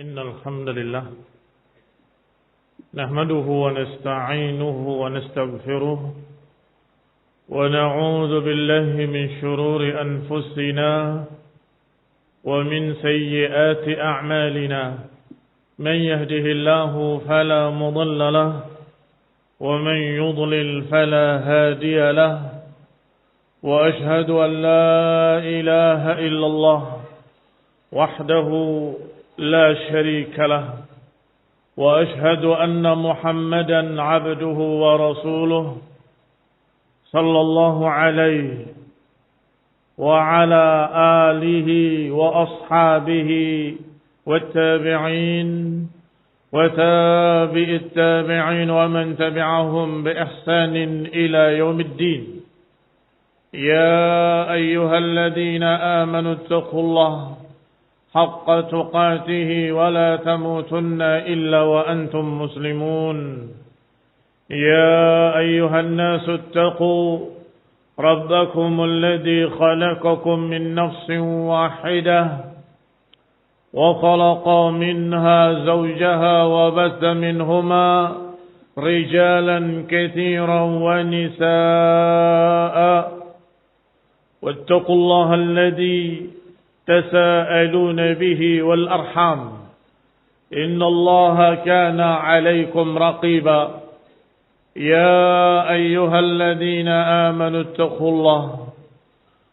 إن الحمد لله نحمده ونستعينه ونستغفره ونعوذ بالله من شرور أنفسنا ومن سيئات أعمالنا من يهده الله فلا مضل له ومن يضلل فلا هادي له وأشهد أن لا إله إلا الله وحده لا شريك له وأشهد أن محمدا عبده ورسوله صلى الله عليه وعلى آله وأصحابه والتابعين وتابع التابعين ومن تبعهم بإحسان إلى يوم الدين يا أيها الذين آمنوا اتقوا الله حق تقاته ولا تموتن إلا وأنتم مسلمون يا أيها الناس اتقوا ربكم الذي خلقكم من نفس واحدة وخلق منها زوجها وبث منهما رجالا كثيرا ونساء واتقوا الله الذي تساءلون به والأرحام إن الله كان عليكم رقيبا يا أيها الذين آمنوا اتقوا الله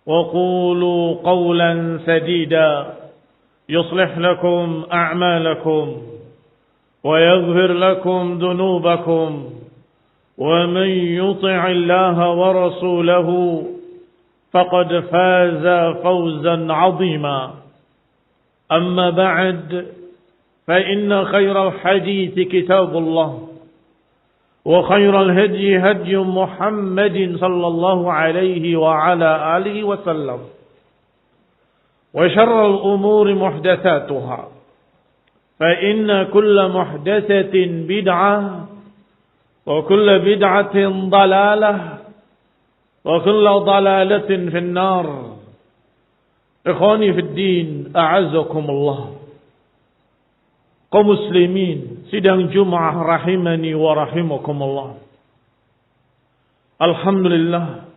وقولوا قولا سديدا يصلح لكم أعمالكم ويغفر لكم ذنوبكم ومن يطع الله ورسوله فقد فاز فوزا عظيما أما بعد فإن خير الحديث كتاب الله وخير الهدي هدي محمد صلى الله عليه وعلى آله وسلم وشر الأمور محدثاتها فإن كل محدثة بدعة وكل بدعة ضلالة وكل ضلالة في النار إخواني في الدين أعزكم الله kaum muslimin sidang Jumat rahimani wa rahimakumullah. Alhamdulillah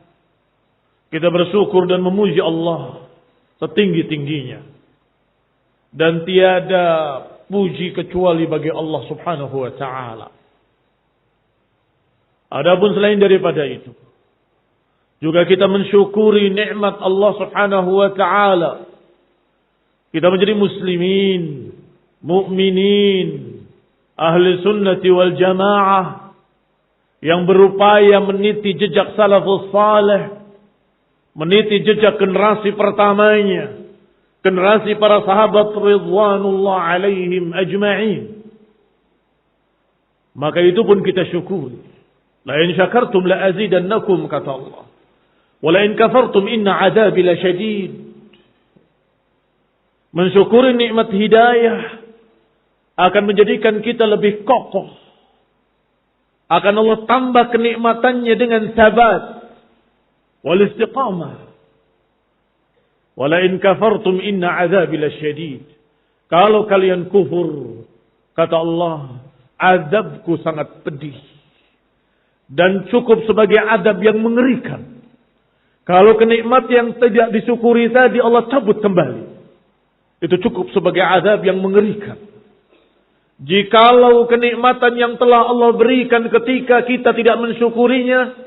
kita bersyukur dan memuji Allah setinggi-tingginya dan tiada puji kecuali bagi Allah Subhanahu wa taala. Adapun selain daripada itu juga kita mensyukuri nikmat Allah Subhanahu wa taala. Kita menjadi muslimin, mukminin, ahli sunnati wal jamaah yang berupaya meniti jejak salafus salih, meniti jejak generasi pertamanya, generasi para sahabat ridwanullah alaihim ajma'in. Maka itu pun kita syukuri. La in syakartum la azidannakum kata Allah. Wa la in kafartum inna adzabi lasyadid. Mensyukuri nikmat hidayah akan menjadikan kita lebih kokoh. Akan Allah tambah kenikmatannya dengan sabat wal istiqamah. Wala in kafartum inna azabi lasyadid. Kalau kalian kufur, kata Allah, azabku sangat pedih dan cukup sebagai azab yang mengerikan. Kalau kenikmat yang tidak disyukuri tadi Allah cabut kembali, itu cukup sebagai azab yang mengerikan. Jikalau kenikmatan yang telah Allah berikan ketika kita tidak mensyukurinya,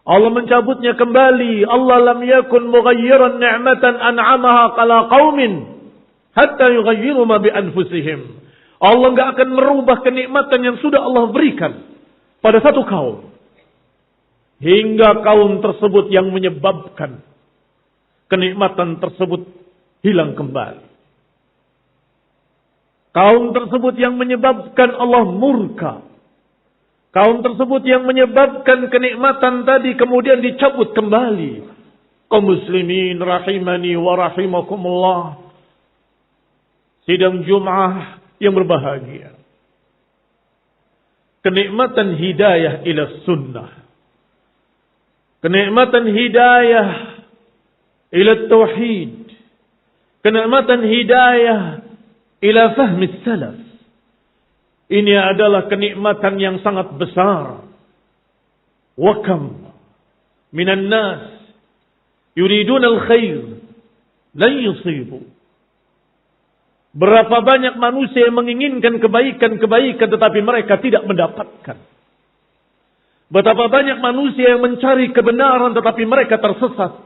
Allah mencabutnya kembali. Allah lam yakun mughayyiran ni'matan an'amaha ala qaumin hatta yughayyiru ma bi anfusihim. Allah enggak akan merubah kenikmatan yang sudah Allah berikan pada satu kaum hingga kaum tersebut yang menyebabkan kenikmatan tersebut hilang kembali. Kaum tersebut yang menyebabkan Allah murka. Kaum tersebut yang menyebabkan kenikmatan tadi kemudian dicabut kembali. Kaum muslimin rahimani wa rahimakumullah. Sidang Jum'ah yang berbahagia. Kenikmatan hidayah ila sunnah. Kenikmatan hidayah ila tauhid. Kenikmatan hidayah ila fahmi salaf. Ini adalah kenikmatan yang sangat besar. Wa kam minan nas yuridun al-khair lan yusibu. Berapa banyak manusia yang menginginkan kebaikan-kebaikan tetapi mereka tidak mendapatkan. Betapa banyak manusia yang mencari kebenaran tetapi mereka tersesat.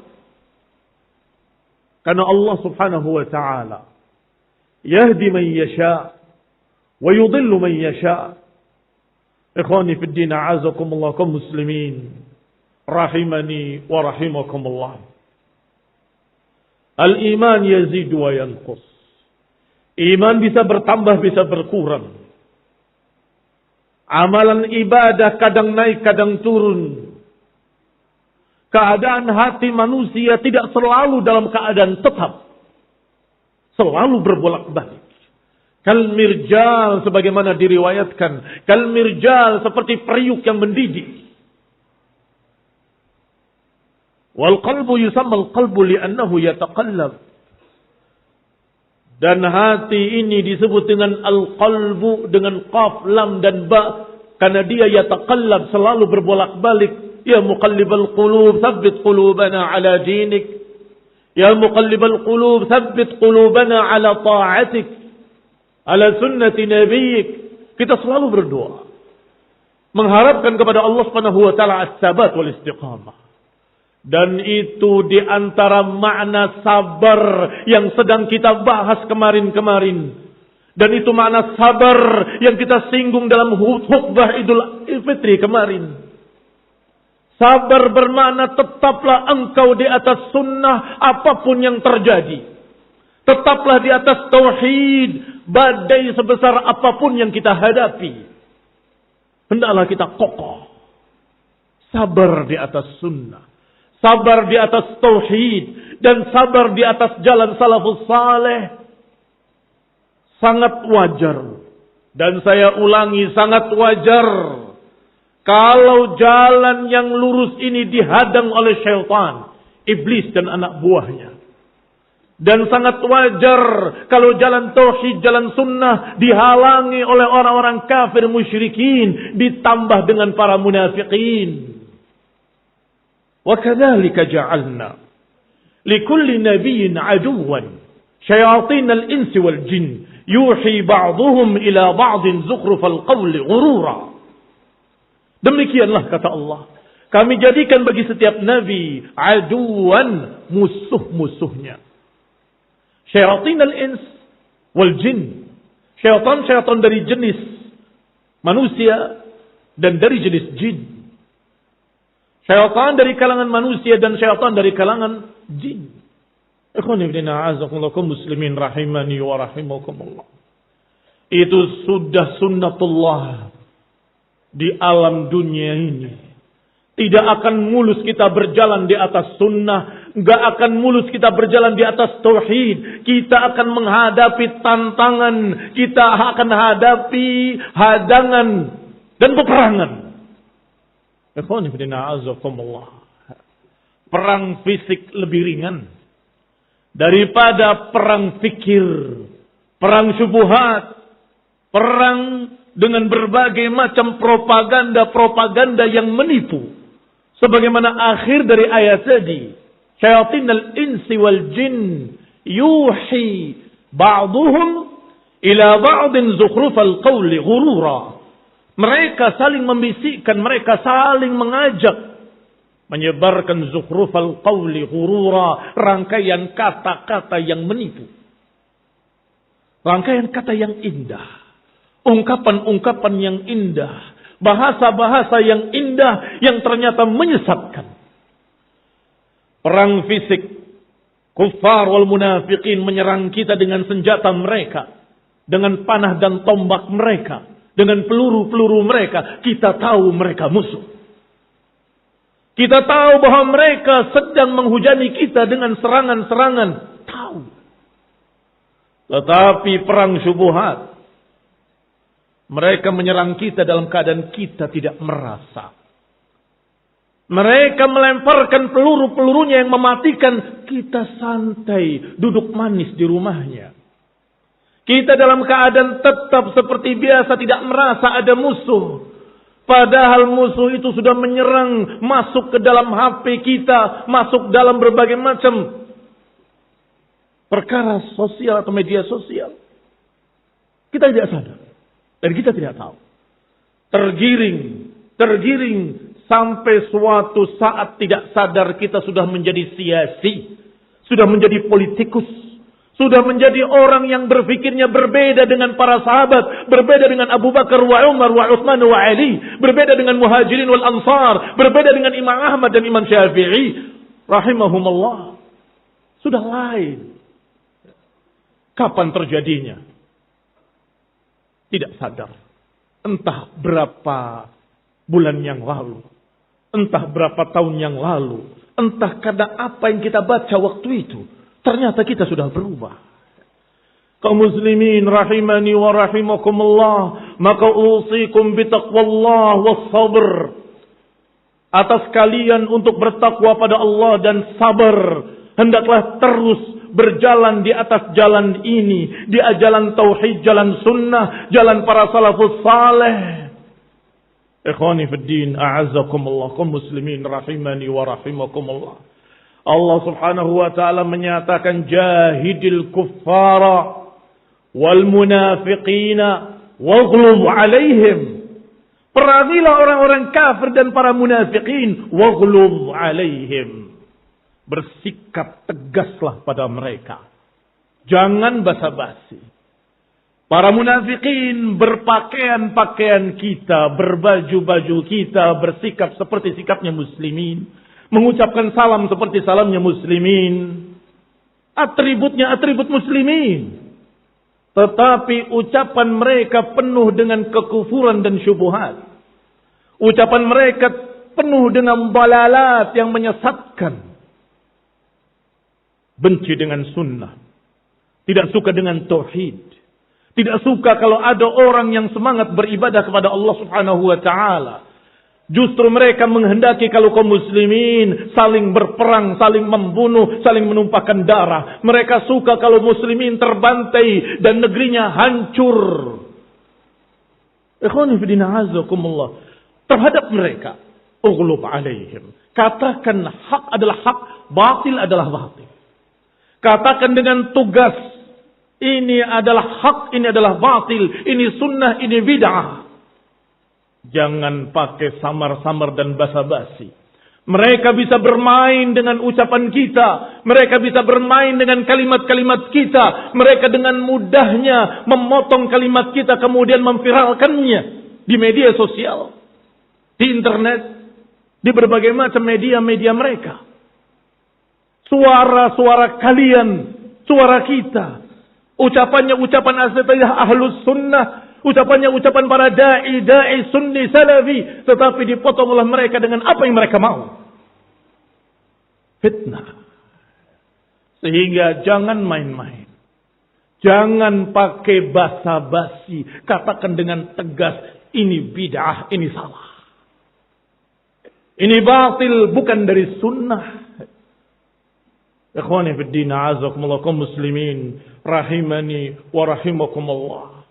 Karena Allah Subhanahu wa taala yahdi man yasha wa yudhillu man yasha. Ikhwani fid din, a'azakumullah kaum muslimin rahimani wa rahimakumullah. Al-iman yazidu wa yanqus. Iman bisa bertambah, bisa berkurang. Amalan ibadah kadang naik, kadang turun. Keadaan hati manusia tidak selalu dalam keadaan tetap. Selalu berbolak-balik. Kal mirjal, sebagaimana diriwayatkan. Kal mirjal, seperti periuk yang mendidih. Wal qalbu yusamma al qalbu li'annahu yataqallab. Dan hati ini disebut dengan al-qalbu, dengan qaf, lam dan ba, karena dia yataqallab, selalu berbolak-balik. Ya muqallibal qulub, tsabbit qulubana ala dinik. Ya muqallibal qulub, tsabbit qulubana ala ta'atik, ala sunnati nabiyyik. Kita selalu berdoa, mengharapkan kepada Allah Subhanahu wa taala as-sabat wal istiqamah. Dan itu di antara makna sabar yang sedang kita bahas kemarin-kemarin. Dan itu makna sabar yang kita singgung dalam khutbah Idul Fitri kemarin. Sabar bermakna tetaplah engkau di atas sunnah apapun yang terjadi. Tetaplah di atas tauhid, badai sebesar apapun yang kita hadapi. Hendaklah kita kokoh. Sabar di atas sunnah. Sabar di atas tauhid dan sabar di atas jalan salafus saleh. Sangat wajar. Dan saya ulangi, sangat wajar. Kalau jalan yang lurus ini dihadang oleh syaitan, iblis dan anak buahnya. Dan sangat wajar kalau jalan tauhid, jalan sunnah dihalangi oleh orang-orang kafir musyrikin, ditambah dengan para munafikin. وَكَذَلِكَ جَعَلْنَا لِكُلِّ نَبِيٍّ عَدُوًّا شَيَاطِينَ الْإِنسِ وَالْجِنِّ يُوحِي بَعْضُهُمْ إِلَى بَعْضٍ زُخْرُفَ الْقَوْلِ غُرُورًا. Demikianlah kata Allah, kami jadikan bagi setiap nabi aduan, musuh-musuhnya. Syayatin al-ins wal jin. Syaitan dari jenis manusia dan dari jenis jin. Syaitan dari kalangan manusia dan syaitan dari kalangan jin. Ikhwani fillah, a'azakumullah muslimin rahimani wa rahimakumullah. Itu sudah sunnatullah di alam dunia ini. Tidak akan mulus kita berjalan di atas sunnah. Gak akan mulus kita berjalan di atas tauhid. Kita akan menghadapi tantangan. Kita akan hadapi hadangan dan peperangan. Perang fisik lebih ringan daripada perang fikir, perang syubhat, perang dengan berbagai macam propaganda yang menipu. Sebagaimana akhir dari ayat tadi, syayatinal insi wal jin yuhi ba'duhum ila ba'din zukhrufal qawli ghurura. Mereka saling membisikkan, mereka saling mengajak, menyebarkan zukhrufal qawli ghurura, rangkaian kata-kata yang menipu. Rangkaian kata yang indah, ungkapan-ungkapan yang indah, bahasa-bahasa yang indah yang ternyata menyesatkan. Perang fisik, kuffar wal munafiqin menyerang kita dengan senjata mereka, dengan panah dan tombak mereka, dengan peluru-peluru mereka. Kita tahu mereka musuh. Kita tahu bahwa mereka sedang menghujani kita dengan serangan-serangan. Tahu. Tetapi perang syubhat, mereka menyerang kita dalam keadaan kita tidak merasa. Mereka melemparkan peluru-pelurunya yang mematikan. Kita santai, duduk manis di rumahnya. Kita dalam keadaan tetap seperti biasa, tidak merasa ada musuh. Padahal musuh itu sudah menyerang, masuk ke dalam HP kita, masuk dalam berbagai macam perkara sosial atau media sosial. Kita tidak sadar. Dan kita tidak tahu. Tergiring, sampai suatu saat tidak sadar kita sudah menjadi siasi. Sudah menjadi politikus. Sudah menjadi orang yang berfikirnya berbeda dengan para sahabat. Berbeda dengan Abu Bakar wa Umar wa Uthman wa Ali. Berbeda dengan Muhajirin wal Ansar. Berbeda dengan Imam Ahmad dan Imam Syafi'i. Rahimahumullah. Sudah lain. Kapan terjadinya? Tidak sadar. Entah berapa bulan yang lalu. Entah berapa tahun yang lalu. Entah karena apa yang kita baca waktu itu. Ternyata kita sudah berubah. Kaum muslimin rahimani wa rahimakumullah. Maka usikum bitaqwallah was-sabr. Atas kalian untuk bertakwa pada Allah dan sabar. Hendaklah terus berjalan di atas jalan ini. Di jalan tauhid, jalan sunnah, jalan para salafus saleh. Ikhwani fiddin, a'azzakumullah. Kaum muslimin rahimani wa rahimakumullah. Allah subhanahu wa ta'ala menyatakan jahidil kuffara wal munafiqina waghlub alaihim. Perangilah orang-orang kafir dan para munafiqin. Waghlub alaihim. Bersikap tegaslah pada mereka. Jangan basa-basi. Para munafiqin berpakaian-pakaian kita, berbaju-baju kita, bersikap seperti sikapnya muslimin. Mengucapkan salam seperti salamnya muslimin. Atributnya atribut muslimin. Tetapi ucapan mereka penuh dengan kekufuran dan syubhat. Ucapan mereka penuh dengan dalalat yang menyesatkan. Benci dengan sunnah. Tidak suka dengan tauhid. Tidak suka kalau ada orang yang semangat beribadah kepada Allah subhanahu wa ta'ala. Justru mereka menghendaki kalau kaum muslimin saling berperang, saling membunuh, saling menumpahkan darah. Mereka suka kalau muslimin terbantai dan negerinya hancur. Ikhwani fillah azakumullah. Terhadap mereka, ughlub alaihim. Katakan hak adalah hak, batil adalah batil. Katakan dengan tugas, ini adalah hak, ini adalah batil, ini sunnah, ini bid'ah. Jangan pakai samar-samar dan basa-basi. Mereka bisa bermain dengan ucapan kita. Mereka bisa bermain dengan kalimat-kalimat kita. Mereka dengan mudahnya memotong kalimat kita kemudian memviralkannya di media sosial, di internet, di berbagai macam media-media mereka. Suara-suara kalian, suara kita. Ucapannya ucapan asatidhah ahlus sunnah. Ucapannya ucapan para da'i sunni salafi. Tetapi dipotong oleh mereka dengan apa yang mereka mau. Fitnah. Sehingga jangan main-main. Jangan pakai basa-basi. Katakan dengan tegas. Ini bid'ah, ini salah. Ini batil, bukan dari sunnah. Ikhwani fiddin, a'azakumullah, kaum muslimin. Rahimani wa rahimakumullah.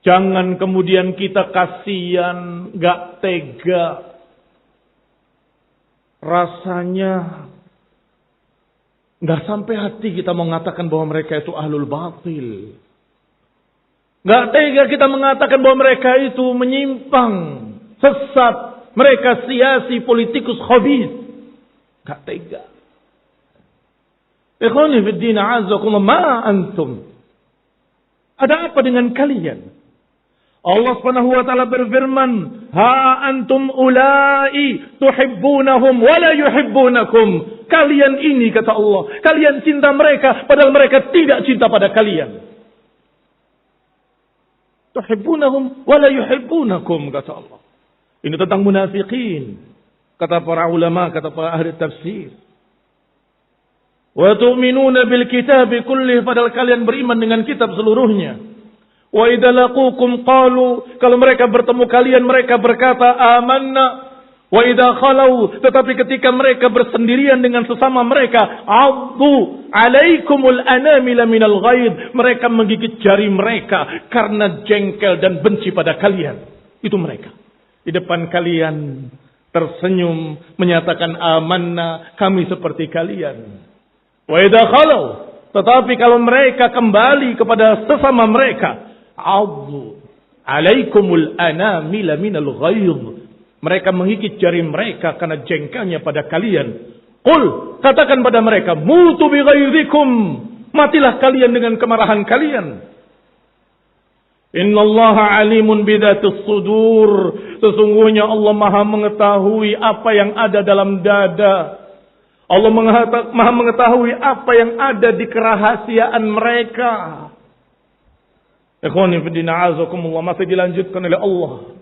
Jangan kemudian kita kasihan, gak tega. Rasanya gak sampai hati kita mengatakan bahwa mereka itu ahlul batil. Gak tega kita mengatakan bahwa mereka itu menyimpang, sesat. Mereka siasi, politikus, khabith. Gak tega. Ikhwani fiddin, a'azakumullah, ma antum. Ada apa dengan kalian? Allah Subhanahu wa taala berfirman, "Ha antum ulai tuhibbunahum wa la yuhibbunakum." Kalian ini, kata Allah, kalian cinta mereka padahal mereka tidak cinta pada kalian. Tuhibbunahum wa la yuhibbunakum, kata Allah. Ini tentang munafikin, kata para ulama, kata para ahli tafsir. Wa tu'minuna bil kitabi kullih, padahal kalian beriman dengan kitab seluruhnya. Wa idza laqukum qalu, kalau mereka bertemu kalian mereka berkata amanna Wa idza khalau, tetapi ketika mereka bersendirian dengan sesama mereka, addu alaikumul anamila minal ghaid, mereka menggigit jari mereka karena jengkel dan benci pada kalian. Itu mereka. Di depan kalian tersenyum menyatakan amanna, kami seperti kalian. Wa idza khalau, tetapi kalau mereka kembali kepada sesama mereka, addu alaikumul anamila minal ghaid, mereka menggigit jari mereka karena jengkelnya pada kalian. Qul, katakan pada mereka, mutu bi ghairikum, matilah kalian dengan kemarahan kalian. Innallaha alimun bidzatis sudur, sesungguhnya Allah Maha mengetahui apa yang ada dalam dada. Allah Maha mengetahui apa yang ada di kerahasiaan mereka. Ikhwani fillah, azakumullah, masih dilanjutkan oleh Allah.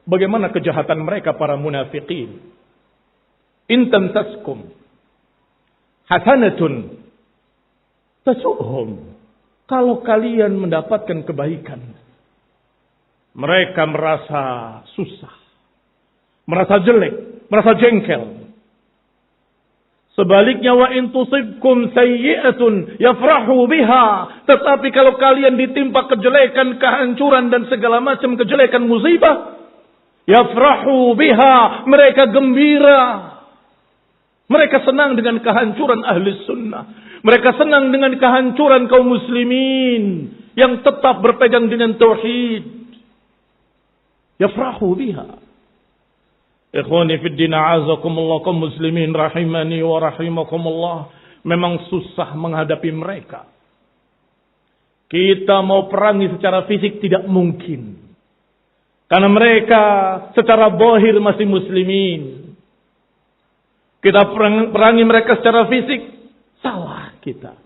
Bagaimana kejahatan mereka para munafikin. In tamsaskum hasanatun tasu'hum. Kalau kalian mendapatkan kebaikan, mereka merasa susah, merasa jelek, merasa jengkel. Sebaliknya, wa in tusibkum sayyi'atun yafrahu biha. Tetapi kalau kalian ditimpa kejelekan, kehancuran dan segala macam kejelekan, musibah, yafrahu biha, mereka gembira. Mereka senang dengan kehancuran ahli sunnah. Mereka senang dengan kehancuran kaum muslimin yang tetap berpegang dengan tauhid. Yafrahu biha. Ikhwani fid din, a'azakumullah, kaum muslimin rahimani wa rahimakumullah. Memang susah menghadapi mereka. Kita mau perangi secara fisik tidak mungkin. Karena mereka secara zahir masih muslimin. Kita perangi mereka secara fisik, salah kita.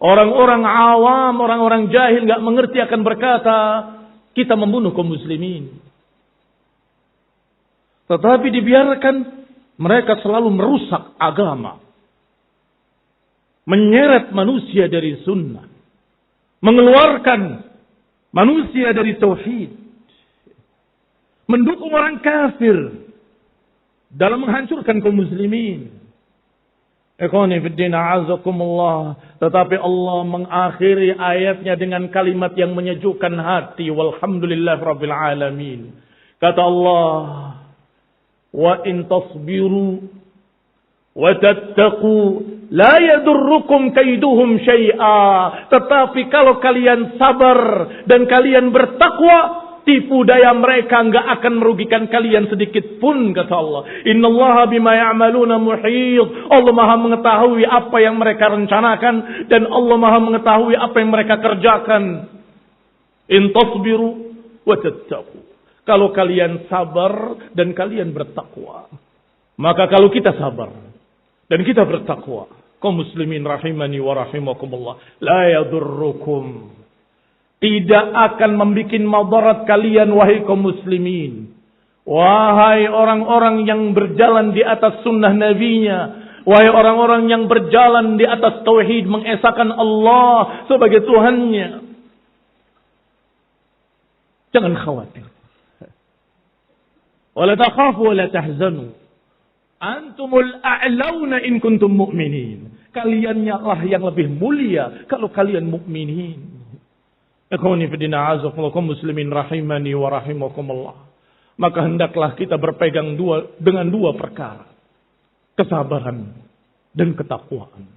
Orang-orang awam, orang-orang jahil gak mengerti akan berkata, kita membunuh kaum muslimin. Tetapi dibiarkan mereka selalu merusak agama. Menyeret manusia dari sunnah. Mengeluarkan manusia dari tauhid. Mendukung orang kafir dalam menghancurkan kaum muslimin. Ikhwani fiddin, a'azakumullah. Tetapi Allah mengakhiri ayatnya dengan kalimat yang menyejukkan hati. Walhamdulillah rabbil alamin. Kata Allah, wa in tasbiru wa tattaqu la yadurrukum kaiduhum syai'a. Tetapi kalau kalian sabar dan kalian bertakwa, tipu daya mereka enggak akan merugikan kalian sedikit pun, kata Allah. Innallaha bima ya'maluna muhit. Allah Maha mengetahui apa yang mereka rencanakan dan Allah Maha mengetahui apa yang mereka kerjakan. In tasbiru wa tattaqu. Kalau kalian sabar dan kalian bertakwa. Maka kalau kita sabar dan kita bertakwa, kaum muslimin rahimani wa rahimakumullah, la yadurrukum, tidak akan membuat madarat kalian, wahai kaum muslimin. Wahai orang-orang yang berjalan di atas sunnah nabinya. Wahai orang-orang yang berjalan di atas tauhid, mengesahkan Allah sebagai Tuhannya. Jangan khawatir. Wala takhafu wala tahzanu. Antumul a'launa in kuntum mu'minin. Kaliannya lah yang lebih mulia kalau kalian mukminin. Ikhwani fillah, a'azakumullah, kaum muslimin rahimani wa rahimakumullah. Maka hendaklah kita berpegang dengan dua perkara. Kesabaran dan ketakwaan.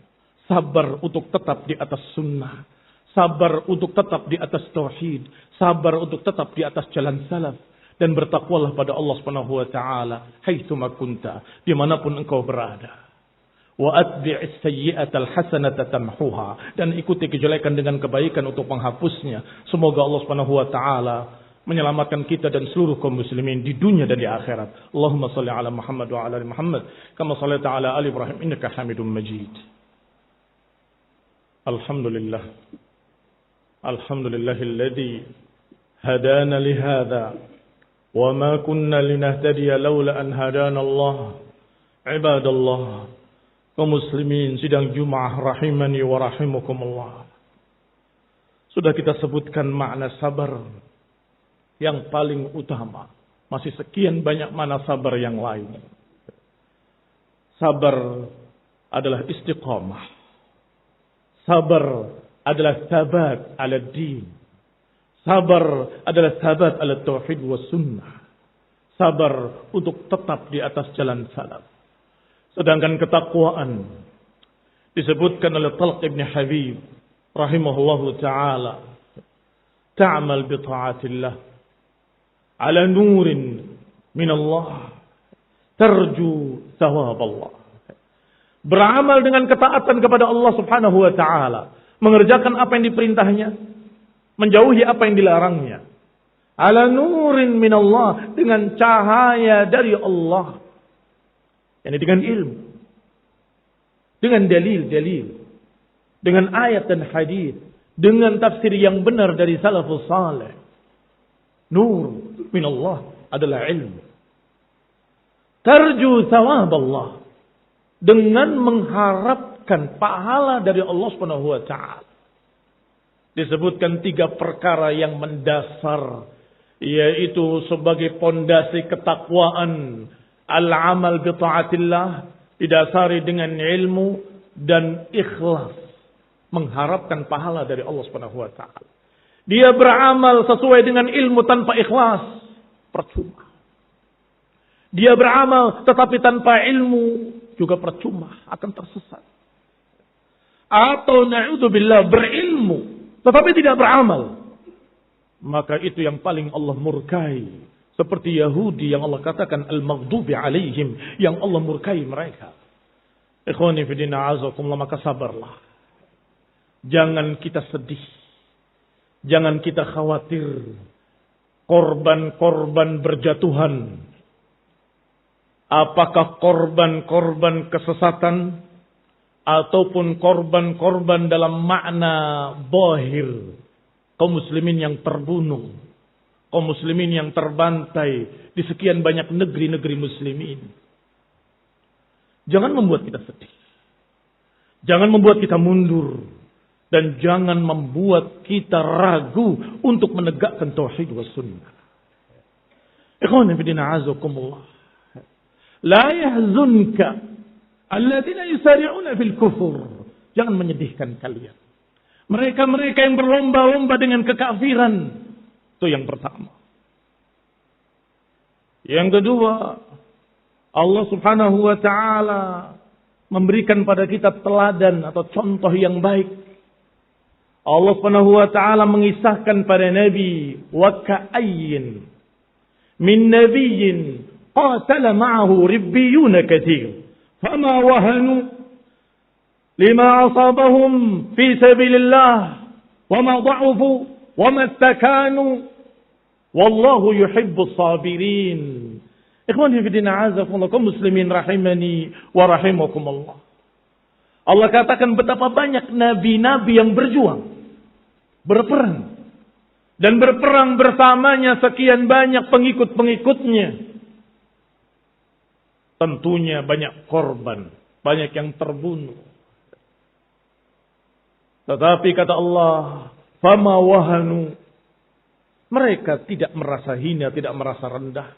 Sabar untuk tetap di atas sunnah. Sabar untuk tetap di atas tauhid. Sabar untuk tetap di atas jalan salaf. Dan bertakwalah pada Allah Subhanahu wa taala haitsuma kunta, dimanapun engkau berada. Wa atbi'is sayyi'atal hasanata tamhuha, dan ikuti kejelekan dengan kebaikan untuk menghapusnya. Semoga Allah Subhanahu wa taala menyelamatkan kita dan seluruh kaum muslimin di dunia dan di akhirat. Allahumma shalli ala Muhammad wa ala ali Muhammad kama shallaita ala ali Ibrahim innaka Hamidum Majid. Alhamdulillah. Alhamdulillahilladzi hadana li hadza وما كنا لنهتدي لولا أن هدانا الله. عباد الله, kaum muslimin sidang Jumat rahimani wa rahimakumullah. Sudah kita sebutkan makna sabar yang paling utama. masih sekian banyak mana sabar yang lain. Sabar adalah istiqamah. Sabar adalah sabat ala din. Sabar adalah sabat ala tauhid wa sunnah. Sabar untuk tetap di atas jalan salaf. Sedangkan ketakwaan disebutkan oleh Talq ibn Habib rahimahullahu ta'ala. Ta'amal bi ta'atillah ala nurin min Allah. Tarju thawab Allah. Beramal dengan ketaatan kepada Allah subhanahu wa ta'ala. Mengerjakan apa yang diperintahnya. Menjauhi apa yang dilarangnya. Ala nurin min Allah. Dengan cahaya dari Allah. Yani dengan ilmu. Dengan dalil-dalil. Dengan ayat dan hadis. Dengan tafsir yang benar dari salafus salih. Nur min Allah adalah ilmu. Tarju thawab Allah. Dengan mengharapkan pahala dari Allah Subhanahu wa ta'ala. Disebutkan 3 perkara yang mendasar. Yaitu sebagai pondasi ketakwaan. Al-amal bi ta'atillah. Didasari dengan ilmu dan ikhlas. Mengharapkan pahala dari Allah Subhanahu wa ta'ala. Dia beramal sesuai dengan ilmu tanpa ikhlas. Percuma. Dia beramal tetapi tanpa ilmu juga percuma, akan tersesat. Atau na'udzubillah berilmu tetapi tidak beramal. Maka itu yang paling Allah murkai. Seperti Yahudi yang Allah katakan al-maghdubi alaihim, yang Allah murkai mereka. Ikhwani fi din a'azakumullah, maka sabarlah. Jangan kita sedih. Jangan kita khawatir. Korban-korban berjatuhan. Apakah korban-korban kesesatan ataupun korban-korban dalam makna zahir, kaum muslimin yang terbunuh, kaum muslimin yang terbantai di sekian banyak negeri-negeri muslimin. Jangan membuat kita sedih. Jangan membuat kita mundur dan jangan membuat kita ragu untuk menegakkan tauhid wa sunnah. Ikhwan fillah azakumullah. La yahzunka alladzina yusari'una fil kufur. Jangan menyedihkan kalian. Mereka-mereka yang berlomba-lomba dengan kekafiran. Itu yang pertama. Yang kedua, Allah Subhanahu wa ta'ala memberikan pada kita teladan atau contoh yang baik. Allah Subhanahu wa ta'ala mengisahkan pada Nabi, wa ka'ayyin min nabiyyin قاتل معه ربيون كثير فما وهنوا لما أصابهم في سبيل الله وما ضعفوا وما استكانوا والله يحب الصابرين. Ikhwani fi din a'azakumullah, kaum muslimin rahimani wa rahimakumullah. Allah katakan betapa banyak nabi-nabi yang berjuang, berperang, dan berperang bersamanya sekian banyak pengikut-pengikutnya. Tentunya banyak korban, banyak yang terbunuh. Tetapi kata Allah, fama wahanu. Mereka tidak merasa hina, tidak merasa rendah.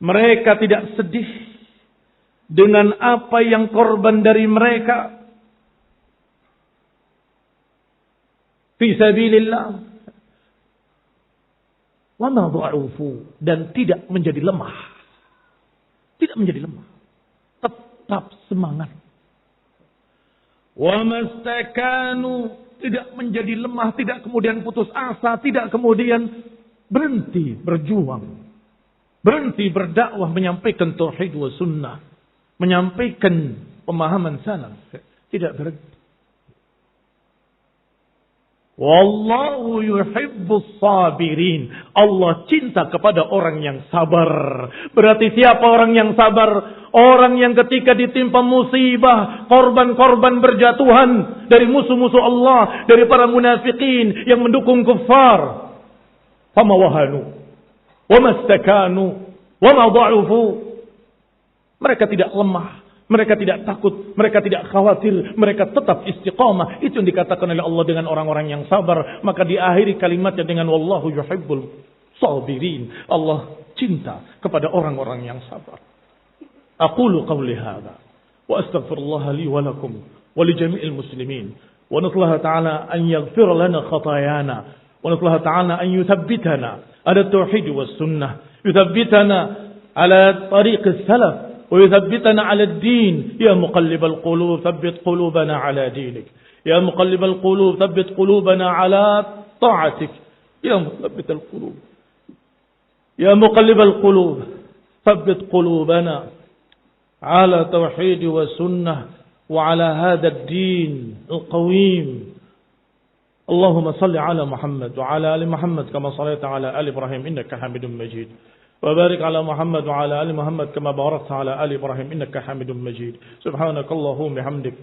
Mereka tidak sedih dengan apa yang korban dari mereka. Fi sabilillah. Wa ma dha'ufu, dan tidak menjadi lemah. Tidak menjadi lemah. Tetap semangat. Wa mastakanu, tidak menjadi lemah, tidak kemudian putus asa, tidak kemudian berhenti berjuang. Berhenti berdakwah, menyampaikan tauhid wa sunnah. Menyampaikan pemahaman salaf. Tidak berhenti. Wallahu yuhibbus sabirin. Allah cinta kepada orang yang sabar. Berarti siapa orang yang sabar? Orang yang ketika ditimpa musibah, korban-korban berjatuhan dari musuh-musuh Allah, dari para munafikin yang mendukung kuffar. Fama wahanu, wama istakanu, wama dha'ufu. Mereka tidak lemah. Mereka tidak takut, mereka tidak khawatir, mereka tetap istiqamah. Itu yang dikatakan oleh Allah dengan orang-orang yang sabar. Maka diakhiri kalimatnya dengan wallahu yuhibbul sabirin. Allah cinta kepada orang-orang yang sabar. Aqulu qawli hadha wa astaghfirullah li wa lakum wa li jami'il muslimin wa nasallahu ta'ala an yaghfir lana khatayana wa nasallahu ta'ala an yuthabbitana ala at-tauhid was sunnah, yuthabbitana ala tariq as-salaf wa yuthabbitana ala ad-din. Ya muqallibal qulub thabbit qulubana ala dinik, ya muqallibal qulub thabbit qulubana ala ta'atik, ya muthabbital qulub, ya muqallibal qulub thabbit qulubana على توحيد وسنة وعلى هذا الدين القويم. اللهم صل على محمد وعلى آل محمد كما صليت على آل إبراهيم إنك حميد مجيد، وبارك على محمد وعلى آل محمد كما باركت على آل إبراهيم إنك حميد مجيد. سبحانك اللهم وبحمدك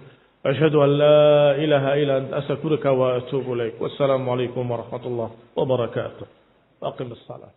أشهد أن لا إله إلا أنت أستغفرك وأتوب إليك. والسلام عليكم ورحمة الله وبركاته. أقم الصلاة.